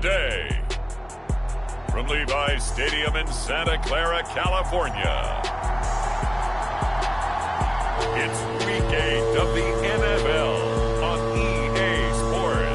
today. From Levi's Stadium in Santa Clara, California, it's Week 8 of the NFL on EA Sports.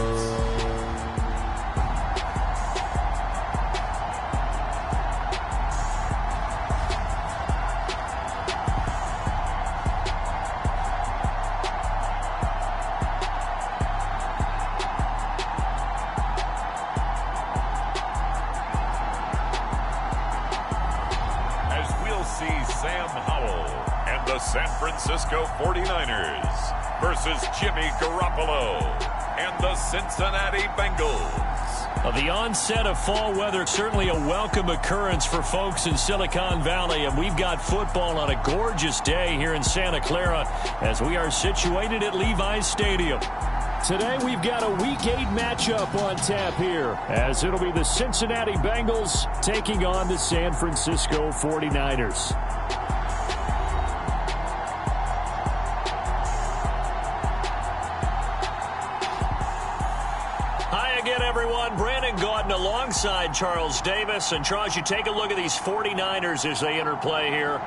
Sam Howell and the San Francisco 49ers versus Jimmy Garoppolo and the Cincinnati Bengals. The onset of fall weather, certainly a welcome occurrence for folks in Silicon Valley, and we've got football on a gorgeous day here in Santa Clara as we are situated at Levi's Stadium. Today we've got a Week 8 matchup on tap here, as it'll be the Cincinnati Bengals taking on the San Francisco 49ers. Alongside Charles Davis. And Charles, you take a look at these 49ers as they interplay here.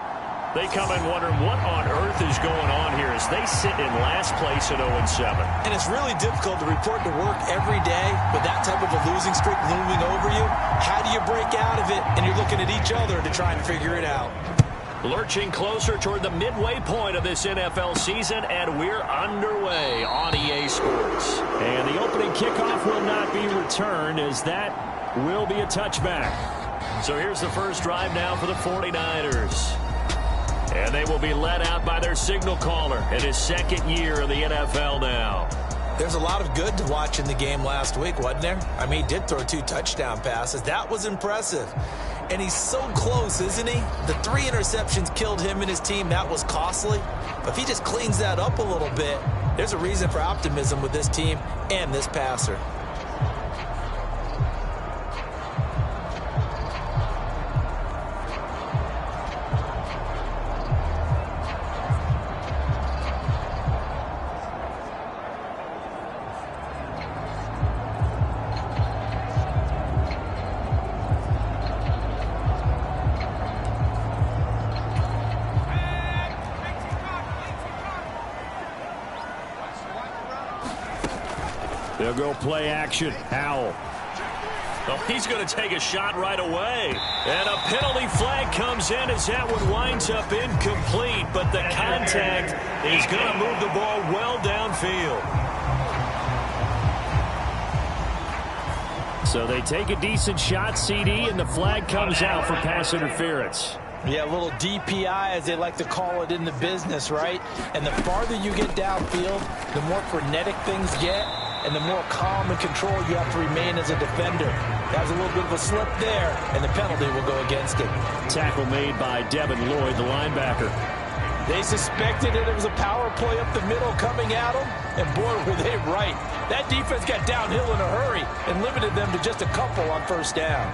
They come in wondering what on earth is going on here as they sit in last place at 0-7. And it's really difficult to report to work every day with that type of a losing streak looming over you. How do you break out of it? And you're looking at each other to try and figure it out. Lurching closer toward the midway point of this NFL season, and we're underway on EA Sports. And the opening kickoff will not be returned, as that will be a touchback. So here's the first drive now for the 49ers. And they will be led out by their signal caller in his second year in the NFL now. There's a lot of good to watch in the game last week, wasn't there? I mean, he did throw 2 touchdown passes. That was impressive. And he's so close, isn't he? The 3 interceptions killed him and his team. That was costly. But if he just cleans that up a little bit, there's a reason for optimism with this team and this passer. They'll go play action. Howell. Oh, he's going to take a shot right away. And a penalty flag comes in as that one winds up incomplete. But the contact is going to move the ball well downfield. So they take a decent shot, CD, and the flag comes out for pass interference. Yeah, a little DPI, as they like to call it in the business, right? And the farther you get downfield, the more frenetic things get, and the more calm and control you have to remain as a defender. That was a little bit of a slip there, and the penalty will go against it. Tackle made by Devin Lloyd, the linebacker. They suspected it was a power play up the middle coming at them, and boy, were they right. That defense got downhill in a hurry and limited them to just a couple on first down.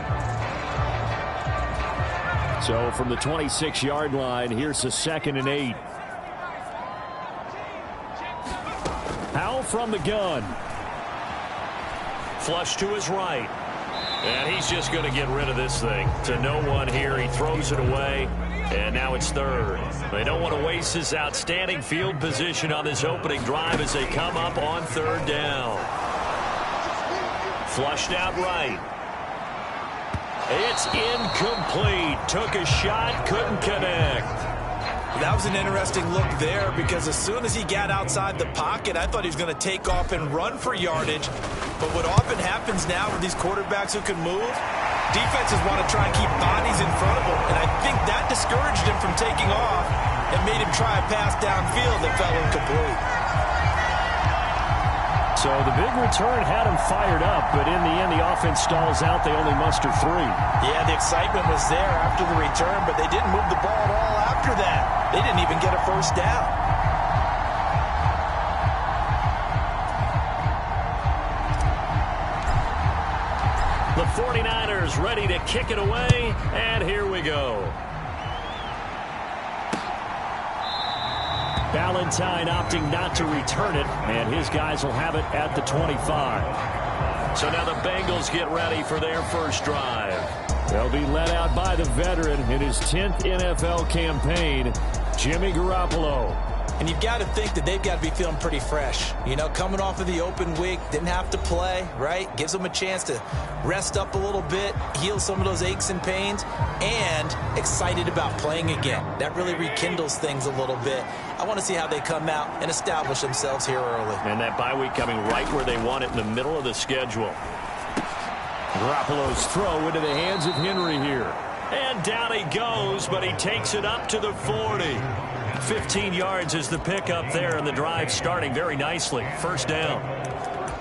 So from the 26-yard line, here's the 2nd and 8. Howell from the gun. Flush to his right. And he's just going to get rid of this thing. To no one here. He throws it away. And now it's 3rd. They don't want to waste this outstanding field position on this opening drive as they come up on 3rd down. Flushed out right. It's incomplete. Took a shot, couldn't connect. That was an interesting look there, because as soon as he got outside the pocket, I thought he was going to take off and run for yardage. But what often happens now with these quarterbacks who can move, defenses want to try and keep bodies in front of them. And I think that discouraged him from taking off and made him try a pass downfield that fell incomplete. So the big return had him fired up, but in the end, the offense stalls out. They only muster 3. Yeah, the excitement was there after the return, but they didn't move the ball at all after that. They didn't even get a first down. The 49ers ready to kick it away, and here we go. Valentine opting not to return it, and his guys will have it at the 25. So now the Bengals get ready for their first drive. They'll be led out by the veteran in his 10th NFL campaign, Jimmy Garoppolo. And you've got to think that they've got to be feeling pretty fresh. You know, coming off of the open week, didn't have to play, right? Gives them a chance to rest up a little bit, heal some of those aches and pains, and excited about playing again. That really rekindles things a little bit. I want to see how they come out and establish themselves here early. And that bye week coming right where they want it, in the middle of the schedule. Garoppolo's throw into the hands of Henry here. And down he goes, but he takes it up to the 40. 15 yards is the pickup there, and the drive starting very nicely. First down.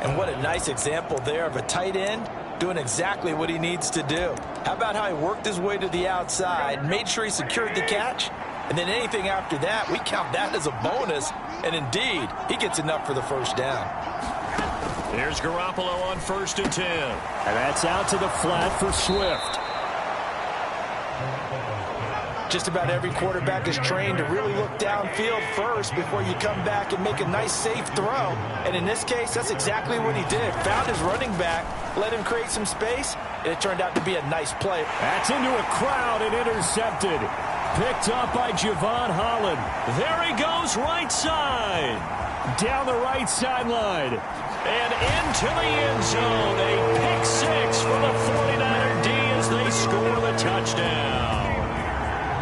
And what a nice example there of a tight end doing exactly what he needs to do. How about how he worked his way to the outside, made sure he secured the catch, and then anything after that, we count that as a bonus. And indeed, he gets enough for the first down. Here's Garoppolo on 1st and 10. And that's out to the flat for Swift. Just about every quarterback is trained to really look downfield first before you come back and make a nice, safe throw. And in this case, that's exactly what he did. Found his running back, let him create some space, and it turned out to be a nice play. That's into a crowd and intercepted. Picked up by Javon Holland. There he goes, right side. Down the right sideline. And into the end zone. A pick six for the 49er D as they score the touchdown.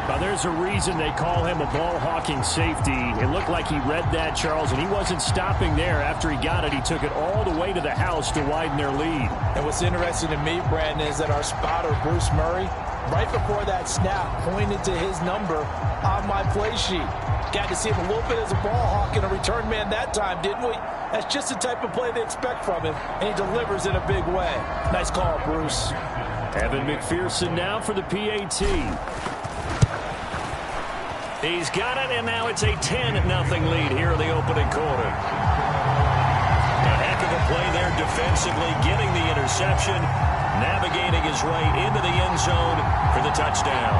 Now, there's a reason they call him a ball-hawking safety. It looked like he read that, Charles, and he wasn't stopping there. After he got it, he took it all the way to the house to widen their lead. And what's interesting to me, Brandon, is that our spotter, Bruce Murray, right before that snap, pointed to his number on my play sheet. Got to see him a little bit as a ball hawk and a return man that time, didn't we? That's just the type of play they expect from him, and he delivers in a big way. Nice call, Bruce. Evan McPherson now for the PAT. He's got it, and now it's a 10-0 lead here in the opening quarter. A heck of a play there defensively, getting the interception, navigating his way into the end zone for the touchdown.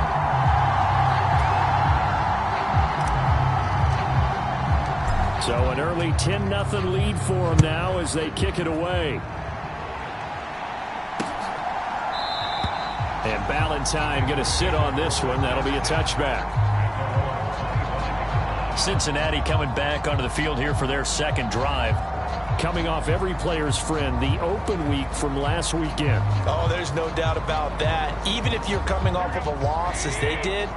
So an early 10-0 lead for them now as they kick it away. And Ballantyne going to sit on this one. That'll be a touchback. Cincinnati coming back onto the field here for their second drive. Coming off every player's friend, the open week from last weekend. Oh, there's no doubt about that. Even if you're coming off of a loss as they did,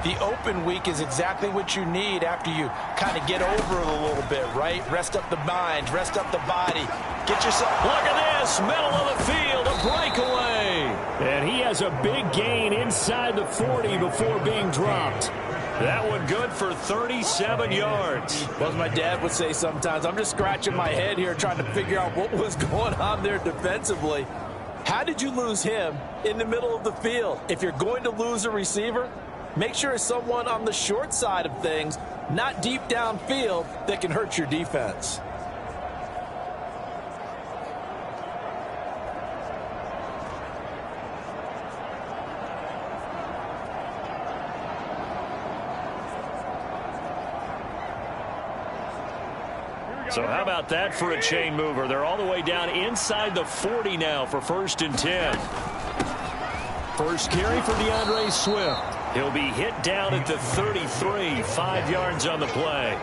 the open week is exactly what you need after you kind of get over it a little bit, right? Rest up the mind, rest up the body. Get yourself... Look at this, middle of the field, a breakaway. And he has a big gain inside the 40 before being dropped. That one good for 37 yards. Well, as my dad would say sometimes, I'm just scratching my head here trying to figure out what was going on there defensively. How did you lose him in the middle of the field? If you're going to lose a receiver, make sure it's someone on the short side of things, not deep downfield, that can hurt your defense. So how about that for a chain mover? They're all the way down inside the 40 now for 1st and 10. First carry for DeAndre Swift. He'll be hit down at the 33, 5 yards on the play.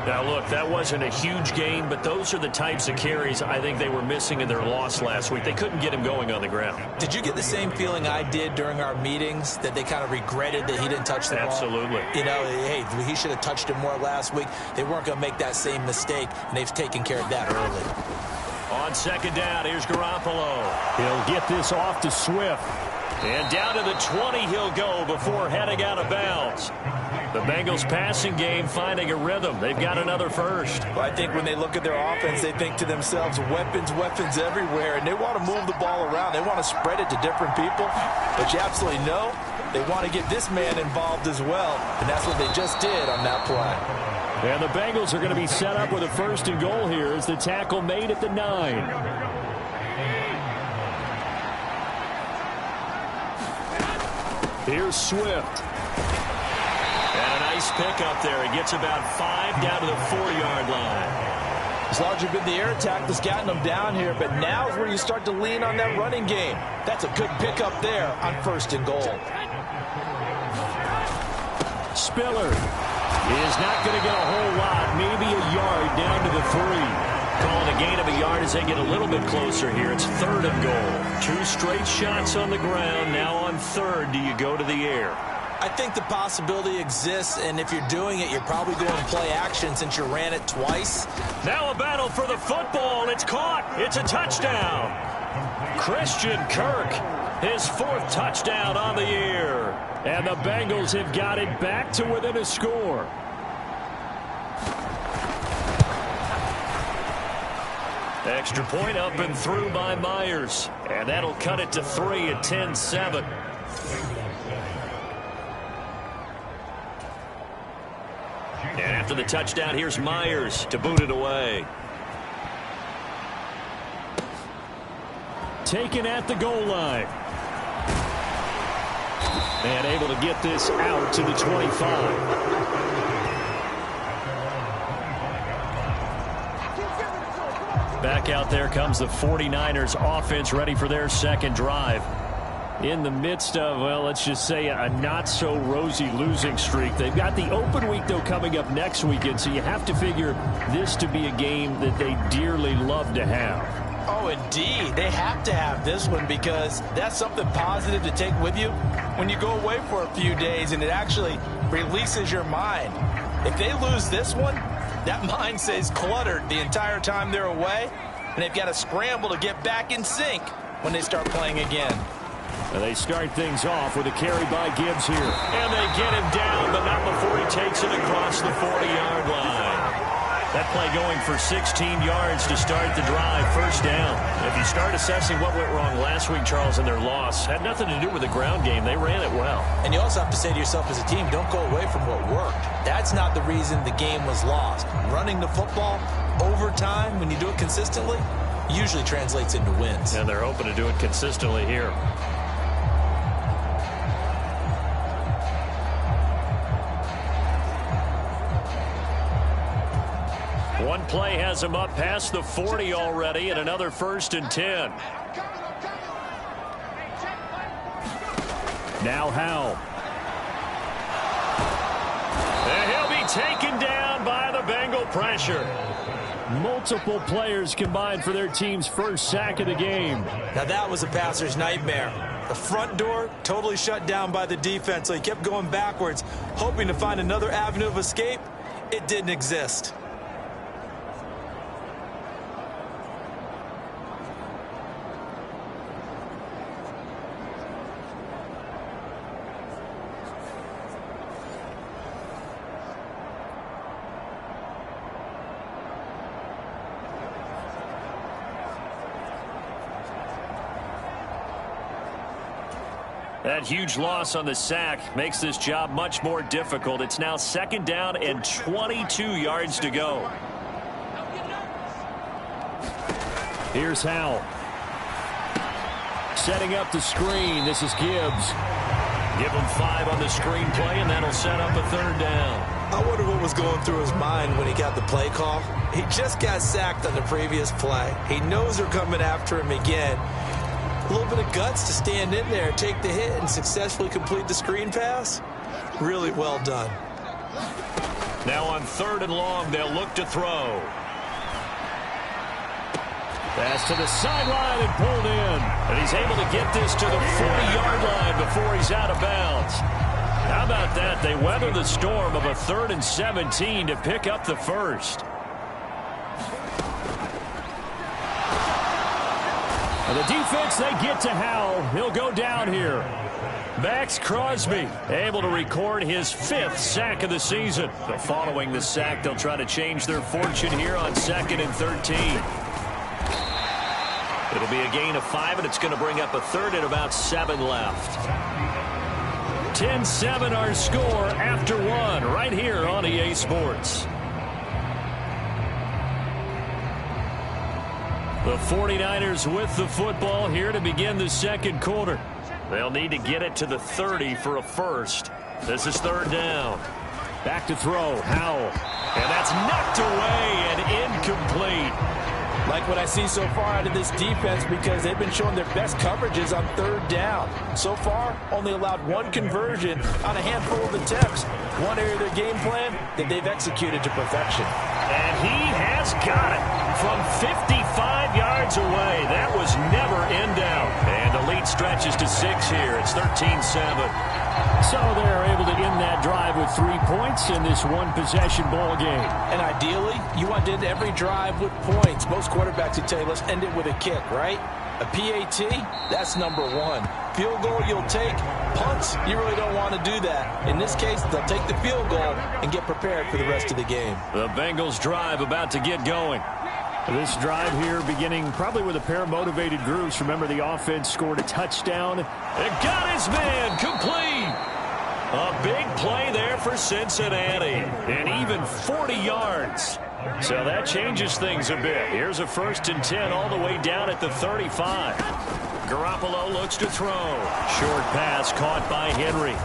Now, look, that wasn't a huge gain, but those are the types of carries I think they were missing in their loss last week. They couldn't get him going on the ground. Did you get the same feeling I did during our meetings, that they kind of regretted that he didn't touch the ball? Absolutely. You know, hey, he should have touched it more last week. They weren't going to make that same mistake, and they've taken care of that early. On second down, here's Garoppolo. He'll get this off to Swift. And down to the 20 he'll go before heading out of bounds. The Bengals passing game finding a rhythm. They've got another first. Well, I think when they look at their offense, they think to themselves, weapons, weapons everywhere, and they want to move the ball around. They want to spread it to different people, but you absolutely know they want to get this man involved as well, and that's what they just did on that play. And the Bengals are going to be set up with a 1st and goal here as the tackle made at the 9. Here's Swift. And a nice pickup there. He gets about 5 down to the 4-yard line. It's largely been the air attack that's gotten them down here, but now is where you start to lean on that running game. That's a good pickup there on 1st and goal. Spiller is not going to get a whole lot, maybe a yard down to the 3. Calling a gain of a yard as they get a little bit closer here. It's 3rd and goal. 2 straight shots on the ground. Now on 3rd, do you go to the air? I think the possibility exists, and if you're doing it, you're probably going to play action since you ran it twice. Now a battle for the football. It's caught. It's a touchdown. Christian Kirk, his 4th touchdown on the year. And the Bengals have got it back to within a score. Extra point up and through by Myers. And that'll cut it to 3 at 10-7. And after the touchdown, here's Myers to boot it away. Taken at the goal line. And able to get this out to the 25. Back out there comes the 49ers offense, ready for their 2nd drive. In the midst of, well, let's just say a not-so-rosy losing streak. They've got the open week, though, coming up next weekend, so you have to figure this to be a game that they dearly love to have. Oh, indeed. They have to have this one because that's something positive to take with you when you go away for a few days, and it actually releases your mind. If they lose this one, that mind stays cluttered the entire time they're away, and they've got to scramble to get back in sync when they start playing again. And they start things off with a carry by Gibbs here. And they get him down, but not before he takes it across the 40-yard line. That play going for 16 yards to start the drive. 1st down. If you start assessing what went wrong last week, Charles, in their loss, had nothing to do with the ground game. They ran it well. And you also have to say to yourself as a team, don't go away from what worked. That's not the reason the game was lost. Running the football over time, when you do it consistently, usually translates into wins. And they're hoping to do it consistently here. One play has him up past the 40 already, and another 1st and 10. Now Howell. And he'll be taken down by the Bengal pressure. Multiple players combined for their team's 1st sack of the game. Now that was a passer's nightmare. The front door totally shut down by the defense, so he kept going backwards, hoping to find another avenue of escape. It didn't exist. That huge loss on the sack makes this job much more difficult. It's now 2nd down and 22 yards to go. Here's Howell. Setting up the screen. This is Gibbs. Give him 5 on the screen play, and that'll set up a 3rd down. I wonder what was going through his mind when he got the play call. He just got sacked on the previous play. He knows they're coming after him again. A little bit of guts to stand in there, take the hit, and successfully complete the screen pass. Really well done. Now on 3rd and long, they'll look to throw. Pass to the sideline and pulled in. And he's able to get this to the 40-yard line before he's out of bounds. How about that? They weather the storm of a 3rd and 17 to pick up the 1st. And the defense, they get to Howell. He'll go down here. Max Crosby able to record his 5th sack of the season. But following the sack, they'll try to change their fortune here on 2nd and 13. It'll be a gain of 5, and it's going to bring up a 3rd and about 7 left. 10-7 our score after 1 right here on EA Sports. The 49ers with the football here to begin the 2nd quarter. They'll need to get it to the 30 for a 1st. This is 3rd down. Back to throw. Howell. And that's knocked away and incomplete. Like what I see so far out of this defense, because they've been showing their best coverages on third down. So far, only allowed one conversion on a handful of attempts. One area of their game plan that they've executed to perfection. And he has got it from 55 yards away. That was never in doubt. And the lead stretches to 6 here. It's 13-7. So they're able to end that drive with 3 points in this one-possession ball game. And ideally, you want to end every drive with points. Most quarterbacks would tell you, let's end it with a kick, right? A PAT, that's number one. Field goal you'll take. Punts, you really don't want to do that. In this case, they'll take the field goal and get prepared for the rest of the game. The Bengals drive about to get going. This drive here beginning probably with a pair of motivated groups. Remember, the offense scored a touchdown. It got his man complete. A big play there for Cincinnati. And even 40 yards. So that changes things a bit. Here's a 1st and 10 all the way down at the 35. Garoppolo looks to throw. Short pass caught by Henry.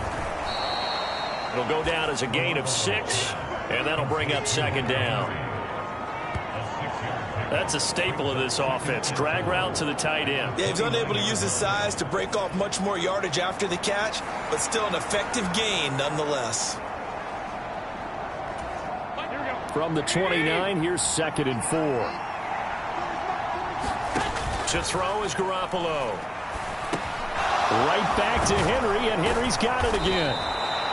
It'll go down as a gain of 6. And that'll bring up 2nd down. That's a staple of this offense. Drag route to the tight end. Yeah, he's unable to use his size to break off much more yardage after the catch, but still an effective gain nonetheless. From the 29, here's 2nd and 4. To throw is Garoppolo. Right back to Henry, and Henry's got it again.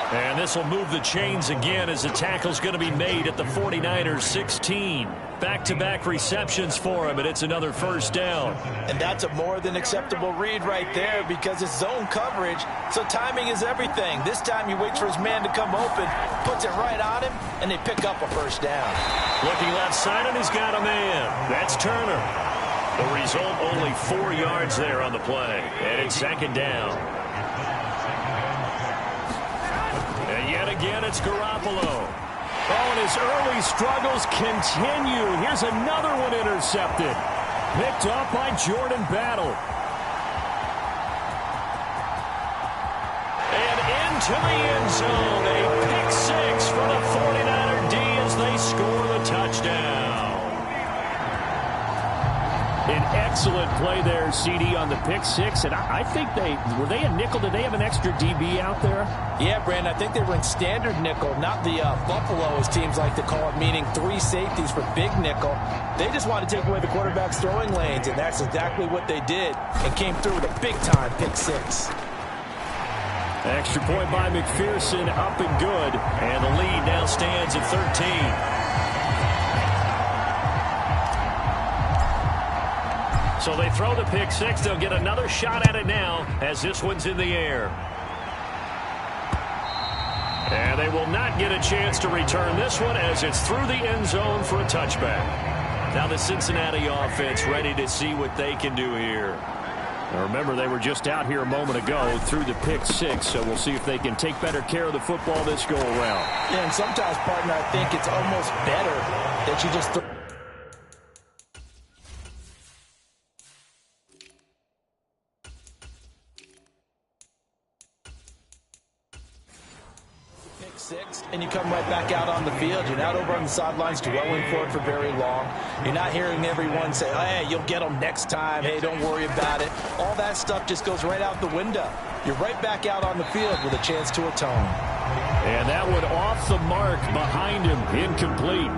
And this will move the chains again as the tackle's going to be made at the 49ers 16. Back-to-back receptions for him, and it's another 1st down. And that's a more than acceptable read right there because it's zone coverage, so timing is everything. This time he waits for his man to come open, puts it right on him, and they pick up a 1st down. Looking left side, and he's got a man. That's Turner. The result, only 4 yards there on the play, and it's 2nd down. And yet again, it's Garoppolo. Oh, and his early struggles continue. Here's another one intercepted. Picked off by Jordan Battle. And into the end zone. A pick 6 for the 49er D as they score the touchdown. An excellent play there, CD, on the pick 6. And I think were they a nickel? Did they have an extra DB out there? Yeah, Brandon, I think they were in standard nickel, not the Buffalo, as teams like to call it, meaning 3 safeties for big nickel. They just want to take away the quarterback's throwing lanes, and that's exactly what they did, and came through with a big-time pick 6. Extra point by McPherson, up and good. And the lead now stands at 13. So they throw the pick 6. They'll get another shot at it now as this one's in the air. And they will not get a chance to return this one as it's through the end zone for a touchback. Now the Cincinnati offense ready to see what they can do here. Now remember, they were just out here a moment ago through the pick 6, so we'll see if they can take better care of the football this go-around. Yeah, and sometimes, partner, I think it's almost better that you just throw. And you come right back out on the field. You're not over on the sidelines dwelling for it for very long. You're not hearing everyone say, oh, hey, you'll get them next time. Hey, don't worry about it. All that stuff just goes right out the window. You're right back out on the field with a chance to atone. And that one off the mark behind him, incomplete.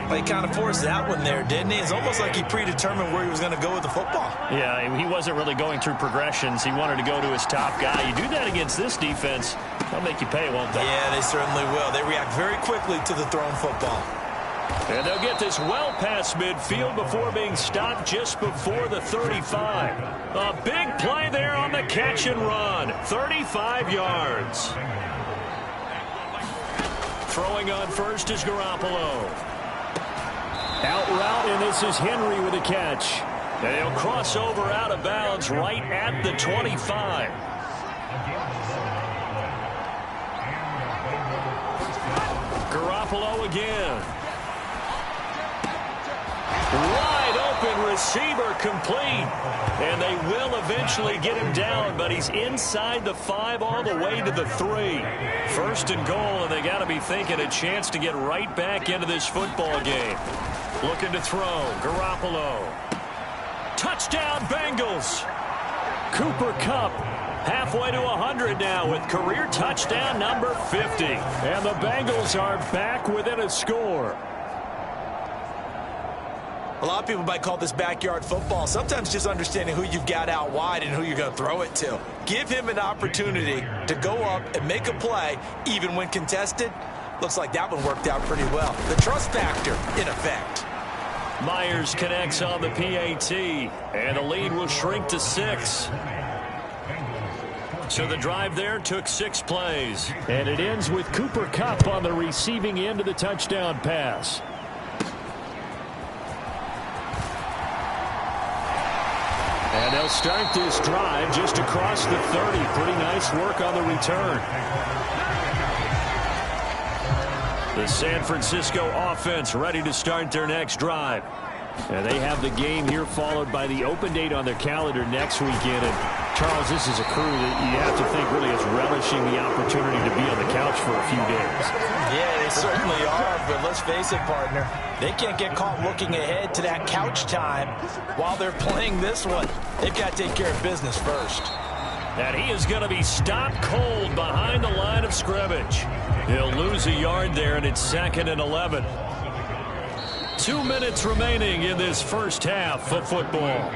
Well, he kind of forced that one there, didn't he? It's almost like he predetermined where he was going to go with the football. Yeah, he wasn't really going through progressions. He wanted to go to his top guy. You do that against this defense, they'll make you pay, won't they? Yeah, they certainly will. They react very quickly to the thrown football. And they'll get this well past midfield before being stopped just before the 35. A big play there on the catch and run. 35 yards. Throwing on first is Garoppolo. Out route, and this is Henry with a catch. And he'll cross over out of bounds right at the 25. Garoppolo again. Wide open receiver complete. And they will eventually get him down, but he's inside the 5 all the way to the 3. First and goal, and they got to be thinking a chance to get right back into this football game. Looking to throw. Garoppolo. Touchdown, Bengals. Cooper Kupp halfway to 100 now with career touchdown number 50. And the Bengals are back within a score. A lot of people might call this backyard football. Sometimes just understanding who you've got out wide and who you're going to throw it to. Give him an opportunity to go up and make a play, even when contested. Looks like that one worked out pretty well. The trust factor in effect. Myers connects on the PAT, and the lead will shrink to 6. So the drive there took 6 plays. And it ends with Cooper Kupp on the receiving end of the touchdown pass. And they'll start this drive just across the 30. Pretty nice work on the return. The San Francisco offense ready to start their next drive. And they have the game here followed by the open date on their calendar next weekend. And Charles, this is a crew that you have to think really is relishing the opportunity to be on the couch for a few days. Yeah, they certainly are, but let's face it, partner. They can't get caught looking ahead to that couch time while they're playing this one. They've got to take care of business first. And he is going to be stopped cold behind the line of scrimmage. He'll lose a yard there, and it's 2nd and 11. 2 minutes remaining in this first half of football.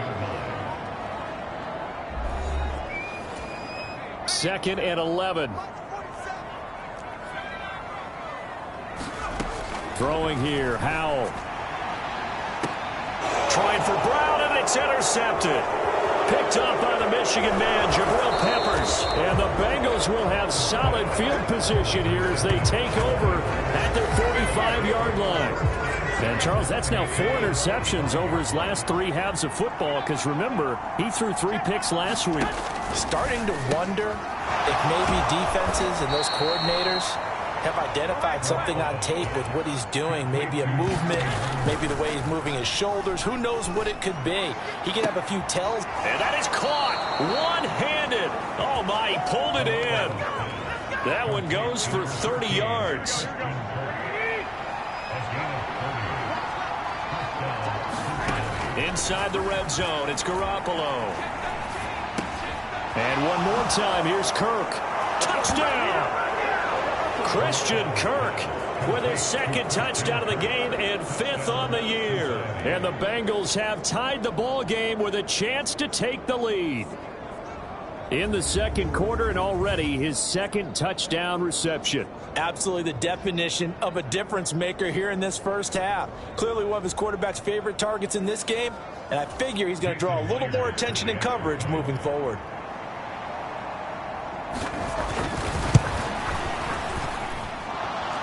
2nd and 11. Throwing here, Howell. Trying for Brown, and it's intercepted. Picked up by the Michigan man, Jabril Peppers. And the Bengals will have solid field position here as they take over at their 45-yard line. And, Charles, that's now 4 interceptions over his last 3 halves of football because, remember, he threw 3 picks last week. Starting to wonder if maybe defenses and those coordinators have identified something on tape with what he's doing. Maybe a movement, maybe the way he's moving his shoulders. Who knows what it could be? He could have a few tells. And that is caught one-handed. Oh, my, he pulled it in. That one goes for 30 yards. Inside the red zone, it's Garoppolo. And one more time, here's Kirk. Touchdown! Christian Kirk with his 2nd touchdown of the game and 5th on the year. And the Bengals have tied the ball game with a chance to take the lead. In the 2nd quarter, and already his 2nd touchdown reception. Absolutely the definition of a difference maker here in this first half. Clearly one of his quarterback's favorite targets in this game, and I figure he's going to draw a little more attention and coverage moving forward.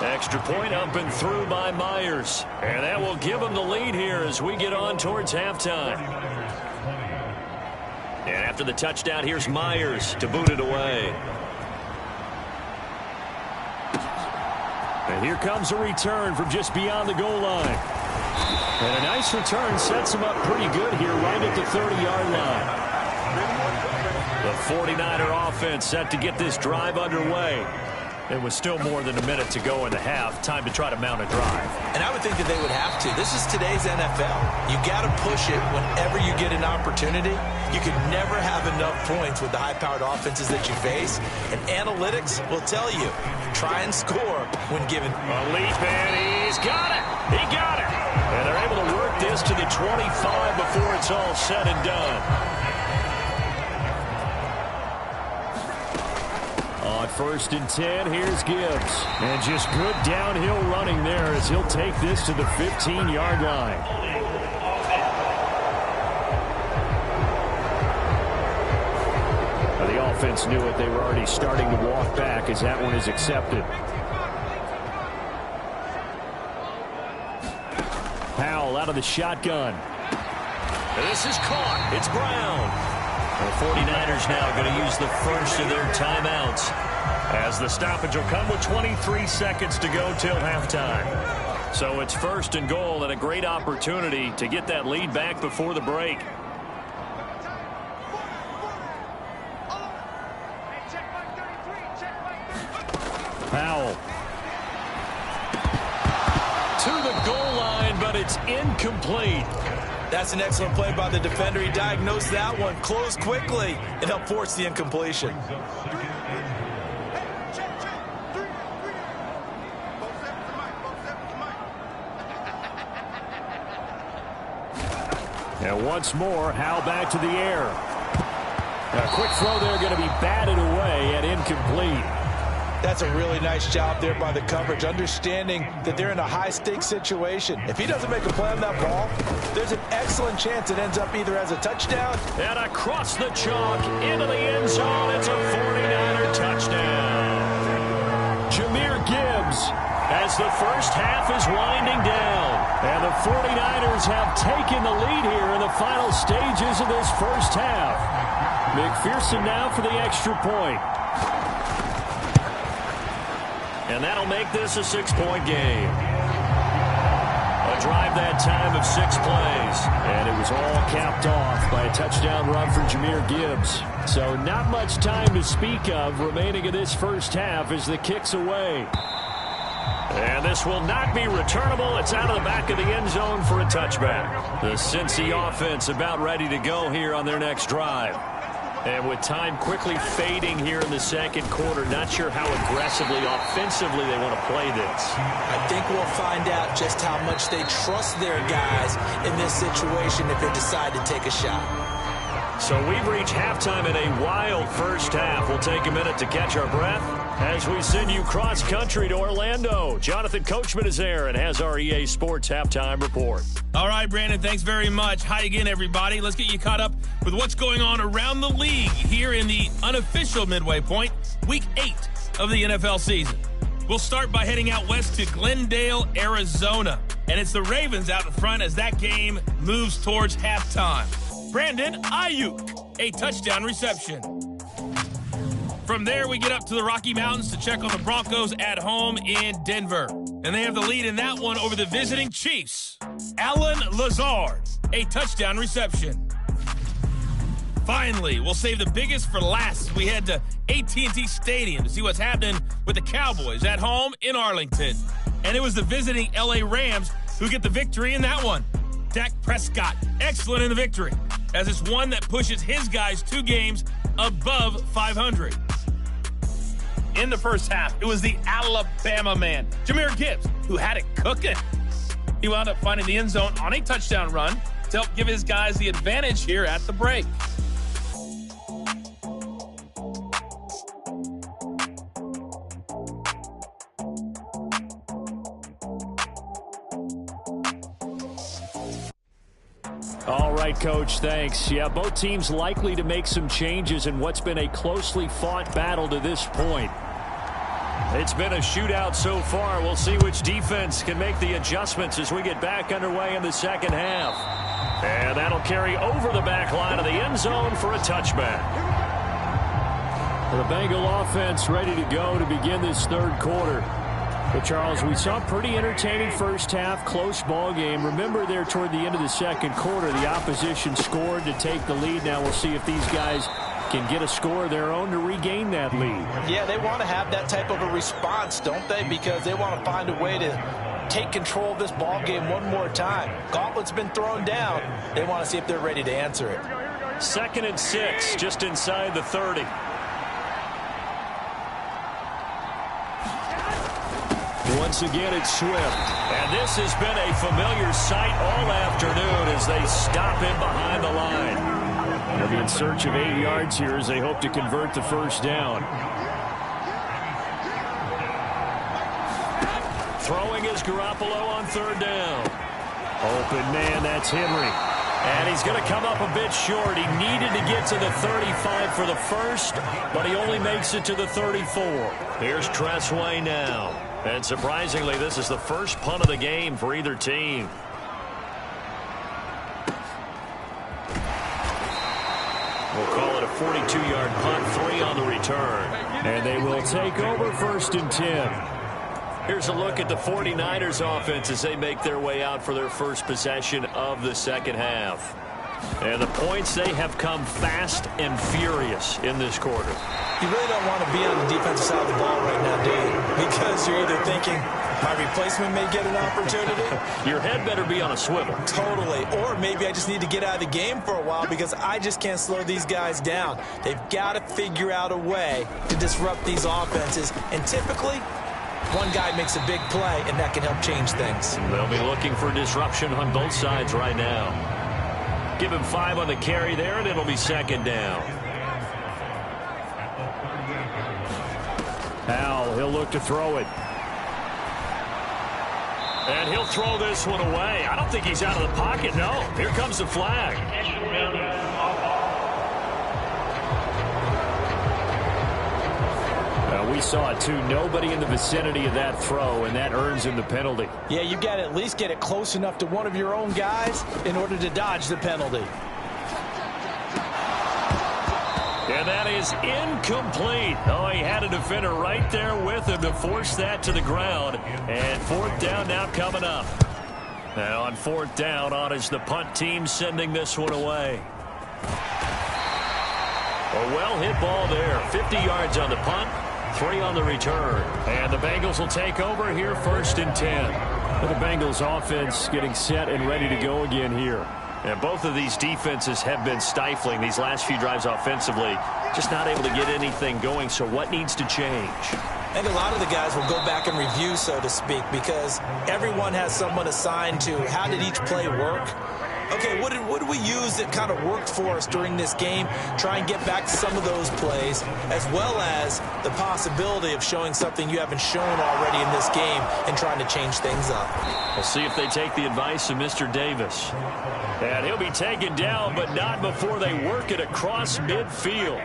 Extra point up and through by Myers. And that will give him the lead here as we get on towards halftime. And after the touchdown, here's Myers to boot it away. And here comes a return from just beyond the goal line. And a nice return sets him up pretty good here right at the 30-yard line. The 49er offense set to get this drive underway. There was still more than a minute to go in the half. Time to try to mount a drive. And I would think that they would have to. This is today's NFL. You got to push it whenever you get an opportunity. You can never have enough points with the high-powered offenses that you face. And analytics will tell you, try and score when given. A leap, and he's got it. He got it. And they're able to work this to the 25 before it's all said and done. On 1st and 10, here's Gibbs. And just good downhill running there as he'll take this to the 15-yard line. Well, the offense knew it. They were already starting to walk back as that one is accepted. Howell out of the shotgun. This is caught. It's Brown. The 49ers now going to use the first of their timeouts as the stoppage will come with 23 seconds to go till halftime. So it's 1st and goal and a great opportunity to get that lead back before the break. Powell. To the goal line, but it's incomplete. That's an excellent play by the defender. He diagnosed that one, closed quickly, and helped force the incompletion. And once more, Howe back to the air. A quick throw there going to be batted away and incomplete. That's a really nice job there by the coverage, understanding that they're in a high-stakes situation. If he doesn't make a play on that ball, there's an excellent chance it ends up either as a touchdown. And across the chalk, into the end zone, it's a 49er touchdown. Jahmyr Gibbs, as the first half is winding down. And the 49ers have taken the lead here in the final stages of this first half. McPherson now for the extra point. And that'll make this a 6-point game. A drive that time of 6 plays. And it was all capped off by a touchdown run for Jahmyr Gibbs. So not much time to speak of remaining in this first half as the kick's away. And this will not be returnable. It's out of the back of the end zone for a touchback. The Cincy offense about ready to go here on their next drive. And with time quickly fading here in the second quarter, not sure how aggressively, offensively they want to play this. I think we'll find out just how much they trust their guys in this situation if they decide to take a shot. So we've reached halftime in a wild first half. We'll take a minute to catch our breath as we send you cross-country to Orlando. Jonathan Coachman is there and has our EA Sports halftime report. All right, Brandon, thanks very much. Hi again, everybody. Let's get you caught up with what's going on around the league here in the unofficial midway point, Week 8 of the NFL season. We'll start by heading out west to Glendale, Arizona. And it's the Ravens out in front as that game moves towards halftime. Brandon Ayuk, a touchdown reception. From there, we get up to the Rocky Mountains to check on the Broncos at home in Denver. And they have the lead in that one over the visiting Chiefs. Allen Lazard, a touchdown reception. Finally, we'll save the biggest for last as we head to AT&T Stadium to see what's happening with the Cowboys at home in Arlington. And it was the visiting LA Rams who get the victory in that one. Dak Prescott, excellent in the victory, as it's one that pushes his guys 2 games above 500. In the first half, it was the Alabama man, Jahmyr Gibbs, who had it cooking. He wound up finding the end zone on a touchdown run to help give his guys the advantage here at the break. All right, Coach, thanks. Yeah, both teams likely to make some changes in what's been a closely fought battle to this point. It's been a shootout so far. We'll see which defense can make the adjustments as we get back underway in the second half. And that'll carry over the back line of the end zone for a touchback. The Bengal offense ready to go to begin this third quarter. But, Charles, we saw a pretty entertaining first half, close ball game. Remember there toward the end of the second quarter, the opposition scored to take the lead. Now we'll see if these guys can get a score of their own to regain that lead. Yeah, they want to have that type of a response, don't they? Because they want to find a way to take control of this ball game one more time. Gauntlet's been thrown down. They want to see if they're ready to answer it. 2nd and 6, just inside the 30. Once again, it's Swift. And this has been a familiar sight all afternoon as they stop him behind the line. They'll be in search of 8 yards here as they hope to convert the first down. Throwing is Garoppolo on 3rd down. Open man, that's Henry. And he's going to come up a bit short. He needed to get to the 35 for the first, but he only makes it to the 34. Here's Tressway now. And surprisingly, this is the first punt of the game for either team. We'll call it a 42-yard punt, 3 on the return. And they will take over 1st and 10. Here's a look at the 49ers offense as they make their way out for their first possession of the second half. And the points, they have come fast and furious in this quarter. You really don't want to be on the defensive side of the ball right now, do you? Because you're either thinking, my replacement may get an opportunity. Your head better be on a swivel. Totally. Or maybe I just need to get out of the game for a while because I just can't slow these guys down. They've got to figure out a way to disrupt these offenses. And typically, one guy makes a big play, and that can help change things. They'll be looking for disruption on both sides right now. Give him 5 on the carry there, and it'll be second down. Powell, he'll look to throw it. And he'll throw this one away. I don't think he's out of the pocket, no. Here comes the flag. We saw it, too. Nobody in the vicinity of that throw, and that earns him the penalty. Yeah, you got to at least get it close enough to one of your own guys in order to dodge the penalty. And that is incomplete. Oh, he had a defender right there with him to force that to the ground. And fourth down now coming up. And on fourth down, on is the punt team sending this one away. A well-hit ball there. 50 yards on the punt, 3 on the return. And the Bengals will take over here, 1st and 10. The Bengals offense getting set and ready to go again here. And both of these defenses have been stifling these last few drives offensively. Just not able to get anything going. So what needs to change? I think a lot of the guys will go back and review, so to speak, because everyone has someone assigned to how did each play work. Okay, what did we use that kind of worked for us during this game? Try and get back to some of those plays, as well as the possibility of showing something you haven't shown already in this game and trying to change things up. We'll see if they take the advice of Mr. Davis. And he'll be taken down, but not before they work it across midfield.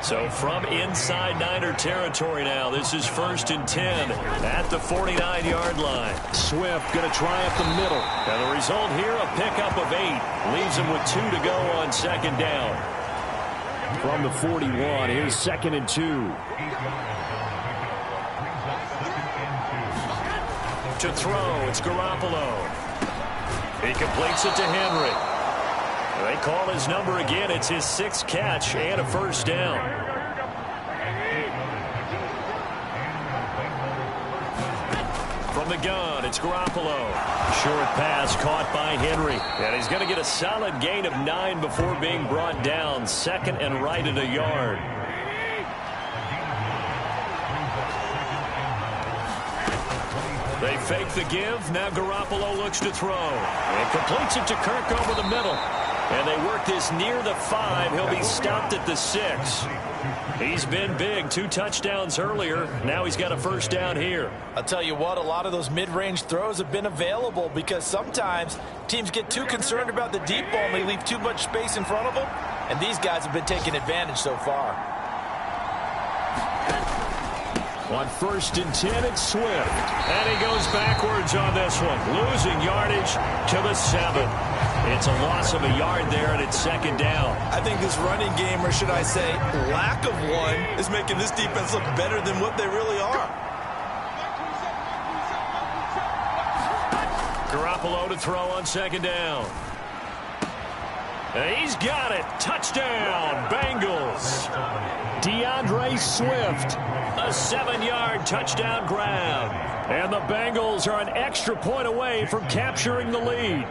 So from inside Niner territory now, this is 1st and 10 at the 49-yard line. Swift going to try up the middle. And the result here, a pickup of 8. Leaves him with 2 to go on second down. From the 41, here's 2nd and 2. To throw, it's Garoppolo. He completes it to Henry. They call his number again. It's his 6th catch and a first down. From the gun, it's Garoppolo. Short pass caught by Henry. And he's going to get a solid gain of 9 before being brought down. 2nd and right at a yard. They fake the give. Now Garoppolo looks to throw. And completes it to Kirk over the middle. And they work this near the 5. He'll be stopped at the 6. He's been big. 2 touchdowns earlier. Now he's got a first down here. I'll tell you what, a lot of those mid-range throws have been available because sometimes teams get too concerned about the deep ball and they leave too much space in front of them. And these guys have been taking advantage so far. On 1st and 10, it's Swift. And he goes backwards on this one. Losing yardage to the 7. It's a loss of a yard there, and it's 2nd down. I think this running game, or should I say lack of one, is making this defense look better than what they really are. Garoppolo to throw on 2nd down. And he's got it. Touchdown, Bengals. DeAndre Swift, a 7-yard touchdown grab. And the Bengals are an extra point away from capturing the lead.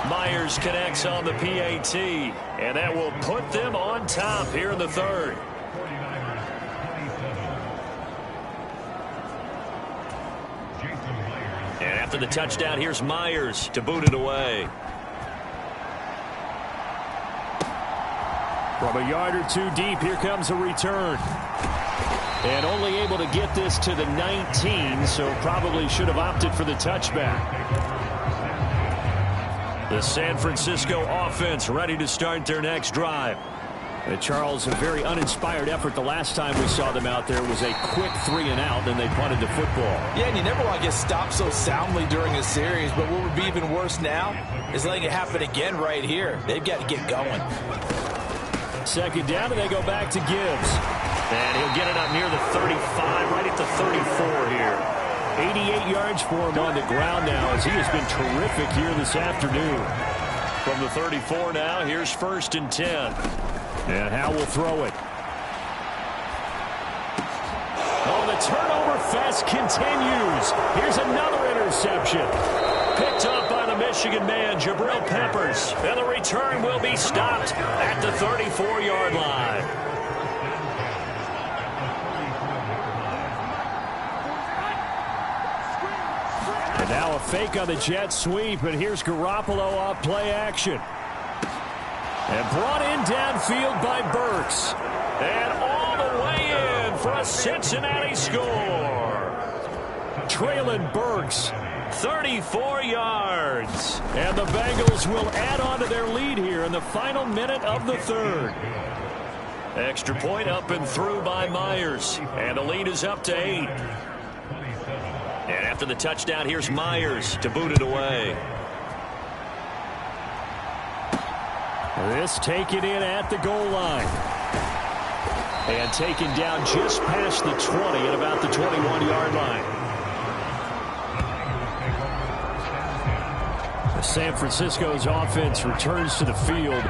Myers connects on the PAT, and that will put them on top here in the 3rd. And after the touchdown, here's Myers to boot it away. From a yard or 2 deep, here comes a return. And only able to get this to the 19, so probably should have opted for the touchback. The San Francisco offense ready to start their next drive. Charles, a very uninspired effort. The last time we saw them out there was a quick 3-and-out, and they punted the football. Yeah, and you never want to get stopped so soundly during a series, but what would be even worse now is letting it happen again right here. They've got to get going. Second down, and they go back to Gibbs. And he'll get it up near the 35, right at the 34 here. 88 yards for him on the ground now, as he has been terrific here this afternoon. From the 34 now, here's 1st and 10. And Howe will throw it. Oh, the turnover fest continues. Here's another interception. Picked up by the Michigan man, Jabril Peppers. And the return will be stopped at the 34-yard line. And now a fake on the jet sweep, and here's Garoppolo off play action. And brought in downfield by Burks. And all the way in for a Cincinnati score. Traylon Burks, 34 yards. And the Bengals will add on to their lead here in the final minute of the third. Extra point up and through by Myers. And the lead is up to 8. And after the touchdown, here's Myers to boot it away. This taken in at the goal line. And taken down just past the 20 at about the 21-yard line. San Francisco's offense returns to the field.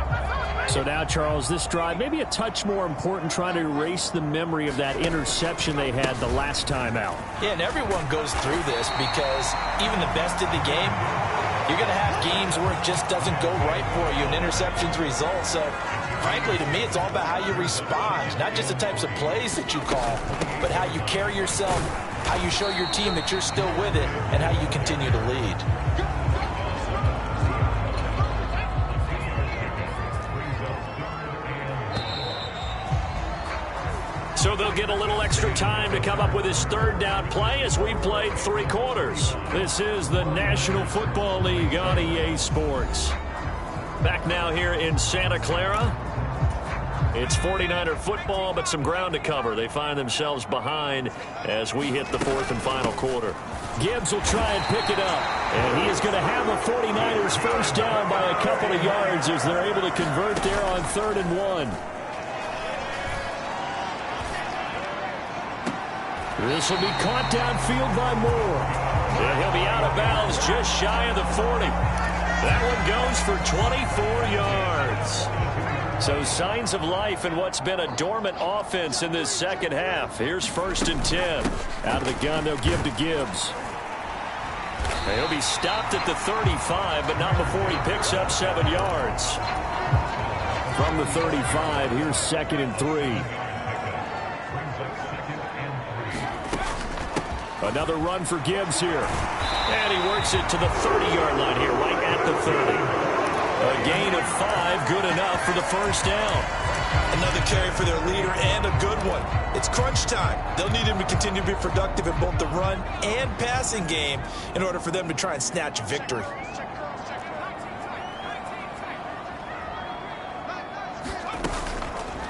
So now, Charles, this drive maybe a touch more important, trying to erase the memory of that interception they had the last time out. Yeah, and everyone goes through this because even the best in the game, you're going to have games where it just doesn't go right for you, and interceptions result. So, frankly, to me, it's all about how you respond, not just the types of plays that you call, but how you carry yourself, how you show your team that you're still with it, and how you continue to lead. So they'll get a little extra time to come up with his third down play as we played 3 quarters. This is the National Football League on EA Sports. Back now here in Santa Clara. It's 49er football, but some ground to cover. They find themselves behind as we hit the 4th and final quarter. Gibbs will try and pick it up. And he is going to have the 49ers first down by a couple of yards as they're able to convert there on 3rd and 1. This will be caught downfield by Moore. And he'll be out of bounds just shy of the 40. That one goes for 24 yards. So signs of life in what's been a dormant offense in this second half. Here's 1st and 10. Out of the gun, they'll give to Gibbs. And he'll be stopped at the 35, but not before he picks up 7 yards. From the 35, here's 2nd and 3. Another run for Gibbs here. And he works it to the 30-yard line here, right at the 30. A gain of 5, good enough for the first down. Another carry for their leader and a good one. It's crunch time. They'll need him to continue to be productive in both the run and passing game in order for them to try and snatch victory.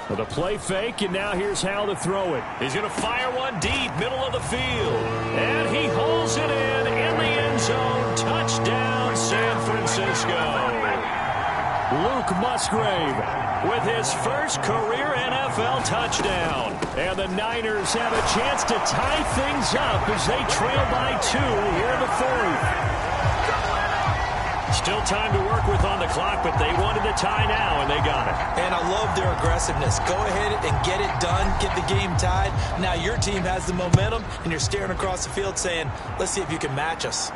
The play fake, and now here's Howe to throw it. He's going to fire one deep, middle of the field. And he hauls it in the end zone. Touchdown, San Francisco. Luke Musgrave with his first career NFL touchdown. And the Niners have a chance to tie things up as they trail by 2 here in the 4th. Still time to work with on the clock, but they wanted the tie now, and they got it. And I love their aggressiveness. Go ahead and get it done, get the game tied. Now your team has the momentum, and you're staring across the field saying, let's see if you can match us.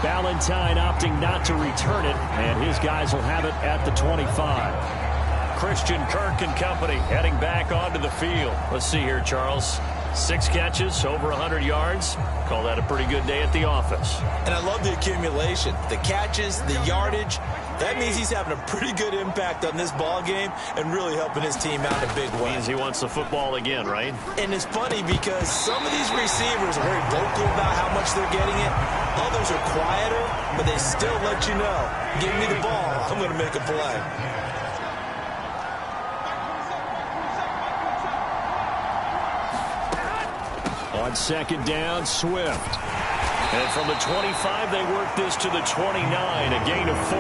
Valentine opting not to return it, and his guys will have it at the 25. Christian Kirk and company heading back onto the field. Let's see here, Charles. 6 catches, over 100 yards. Call that a pretty good day at the office. And I love the accumulation. The catches, the yardage. That means he's having a pretty good impact on this ball game and really helping his team out in a big way. Means he wants the football again, right? And it's funny because some of these receivers are very vocal about how much they're getting it. Others are quieter, but they still let you know, give me the ball, I'm going to make a play. On 2nd down, Swift. And from the 25, they work this to the 29, a gain of 4.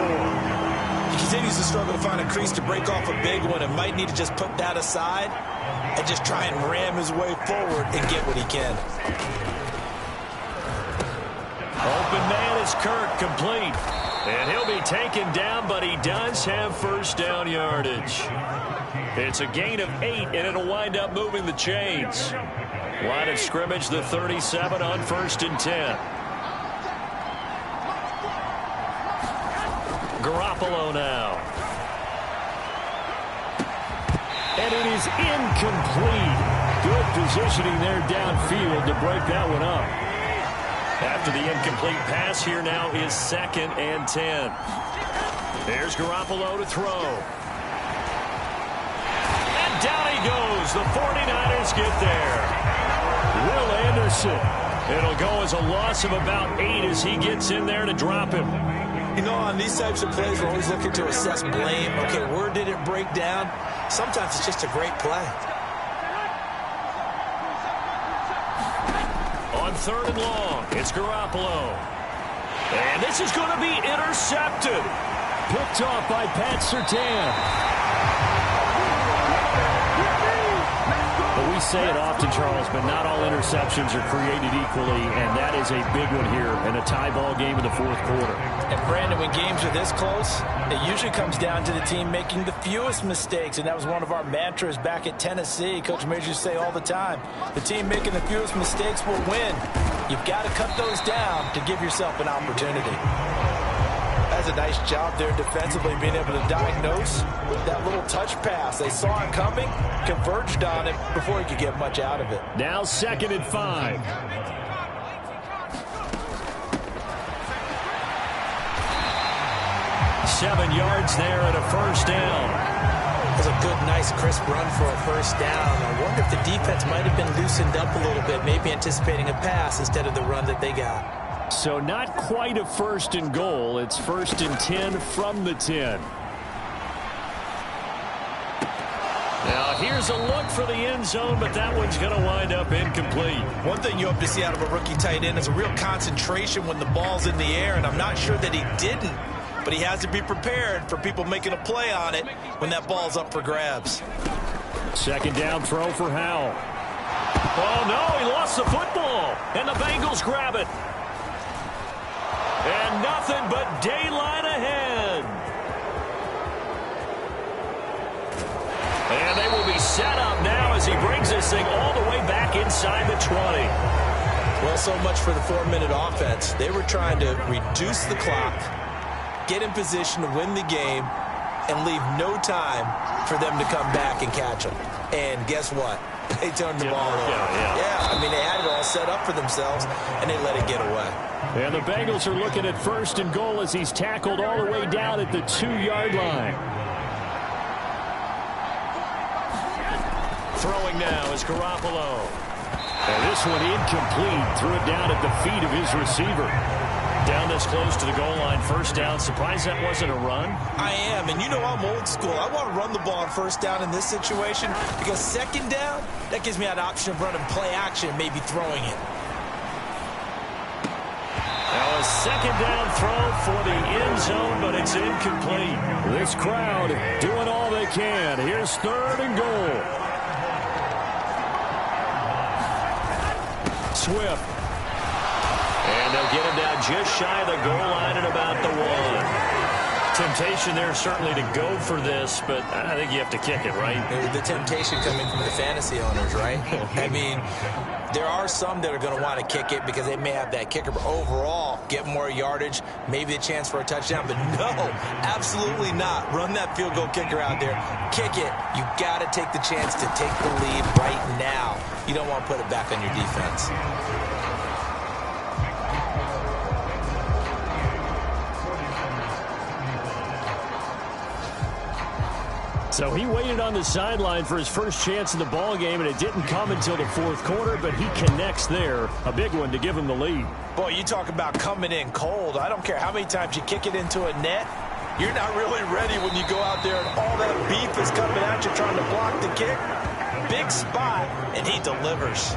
He continues to struggle to find a crease to break off a big one and might need to just put that aside and just try and ram his way forward and get what he can. Open man is Kirk, complete. And he'll be taken down, but he does have first down yardage. It's a gain of 8, and it'll wind up moving the chains. Line of scrimmage, the 37 on 1st and 10. Garoppolo now. And it is incomplete. Good positioning there downfield to break that one up. After the incomplete pass, here now is 2nd and 10. There's Garoppolo to throw. And down he goes. The 49ers get there. Will Anderson. It'll go as a loss of about 8 as he gets in there to drop him. You know, on these types of plays, we're always looking to assess blame. Okay, where did it break down? Sometimes it's just a great play. On 3rd and long, it's Garoppolo. And this is going to be intercepted. Picked off by Pat Surtain. But we say it often, Charles, but not all interceptions are created equally, and that is a big one here in a tie ball game in the 4th quarter. And Brandon, when games are this close, it usually comes down to the team making the fewest mistakes, and that was one of our mantras back at Tennessee. Coach Majors used to say all the time, the team making the fewest mistakes will win. You've got to cut those down to give yourself an opportunity. That's a nice job there defensively, being able to diagnose that little touch pass. They saw it coming, converged on it before he could get much out of it. Now 2nd and 5. Seven yards there and a first down. That's a good, nice, crisp run for a first down. I wonder if the defense might have been loosened up a little bit, maybe anticipating a pass instead of the run that they got. So not quite a 1st and goal. It's 1st and 10 from the 10. Now here's a look for the end zone, but that one's going to wind up incomplete. One thing you hope to see out of a rookie tight end is a real concentration when the ball's in the air, and I'm not sure that he didn't, but he has to be prepared for people making a play on it when that ball's up for grabs. 2nd down throw for Howell. Oh, no, he lost the football, and the Bengals grab it. And nothing but daylight ahead. And they will be set up now as he brings this thing all the way back inside the 20. Well, so much for the 4-minute offense. They were trying to reduce the clock, get in position to win the game, and leave no time for them to come back and catch them. And guess what? They turned the ball over. Yeah, I mean, they had it all set up for themselves, and they let it get away. And the Bengals are looking at 1st and goal as he's tackled all the way down at the 2-yard line. Throwing now is Garoppolo. And this one incomplete. Threw it down at the feet of his receiver. Down this close to the goal line, first down. Surprised that wasn't a run? I am, and you know I'm old school. I want to run the ball on first down in this situation because 2nd down, that gives me that option of running play action and maybe throwing it. Now a 2nd down throw for the end zone, but it's incomplete. This crowd doing all they can. Here's 3rd and goal. Swift. And they'll get him down just shy of the goal line at about the 1. Temptation there certainly to go for this, but I think you have to kick it, right? The temptation coming from the fantasy owners, right? I mean, there are some that are going to want to kick it because they may have that kicker, but overall, get more yardage, maybe a chance for a touchdown. But no, absolutely not. Run that field goal kicker out there. Kick it. You got to take the chance to take the lead right now. You don't want to put it back on your defense. So he waited on the sideline for his first chance in the ball game, and it didn't come until the 4th quarter, but he connects there. A big one to give him the lead. Boy, you talk about coming in cold. I don't care how many times you kick it into a net. You're not really ready when you go out there and all that beef is coming at you trying to block the kick. Big spot, and he delivers.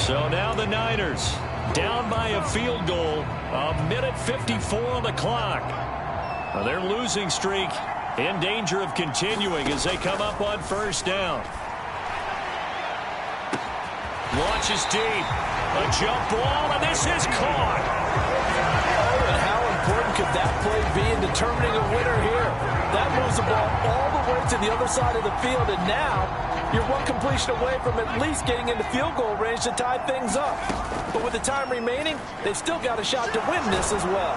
So now the Niners down by a field goal. 1:54 on the clock. Well, their losing streak in danger of continuing as they come up on first down. Launches deep. A jump ball, and this is caught. Oh, and how important could that play be in determining a winner here? That moves the ball all the way to the other side of the field, and now you're one completion away from at least getting into field goal range to tie things up. But with the time remaining, they've still got a shot to win this as well.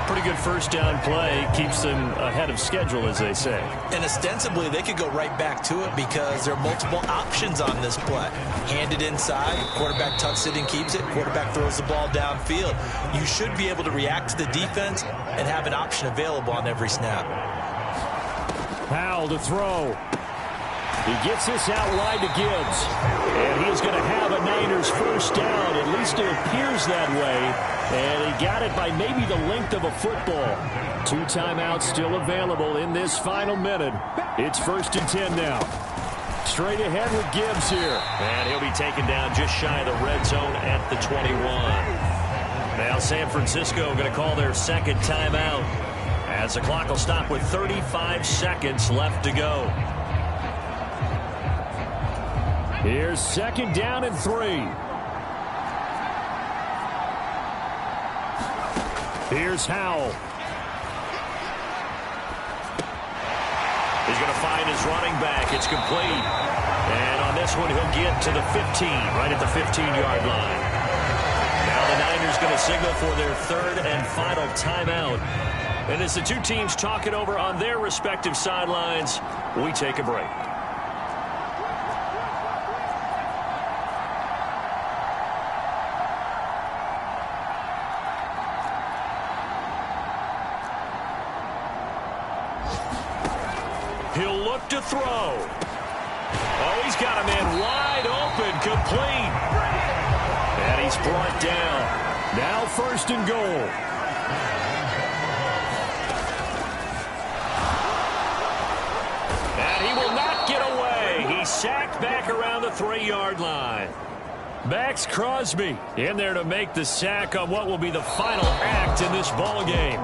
Pretty good first down play. Keeps them ahead of schedule, as they say. And ostensibly, they could go right back to it because there are multiple options on this play. Hand it inside, quarterback tucks it and keeps it, quarterback throws the ball downfield. You should be able to react to the defense and have an option available on every snap. Powell to throw. He gets this out wide to Gibbs. And he is going to have a Niners first down. At least it appears that way. And he got it by maybe the length of a football. 2 timeouts still available in this final minute. It's 1st and 10 now. Straight ahead with Gibbs here. And he'll be taken down just shy of the red zone at the 21. Now San Francisco going to call their second timeout as the clock will stop with 35 seconds left to go. Here's 2nd down and 3. Here's Howell. He's going to find his running back. It's complete. And on this one, he'll get to the 15, right at the 15-yard line. Now the Niners going to signal for their 3rd and final timeout. And as the two teams talk it over on their respective sidelines, we take a break. He'll look to throw. Oh, he's got a man wide open, complete. And he's brought down. Now 1st and goal. And he will not get away. He's sacked back around the 3-yard line. Max Crosby in there to make the sack on what will be the final act in this ball game.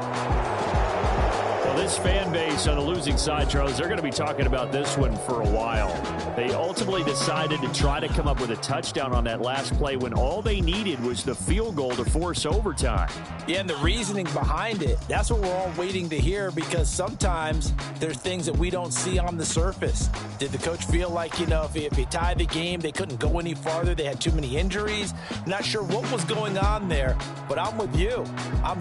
This fan base on the losing side, Charles, they're going to be talking about this one for a while. They ultimately decided to try to come up with a touchdown on that last play when all they needed was the field goal to force overtime. Yeah, and the reasoning behind it, that's what we're all waiting to hear, because sometimes there's things that we don't see on the surface. Did the coach feel like, if he tied the game, they couldn't go any farther, they had too many injuries? Not sure what was going on there, but I'm with you. I'm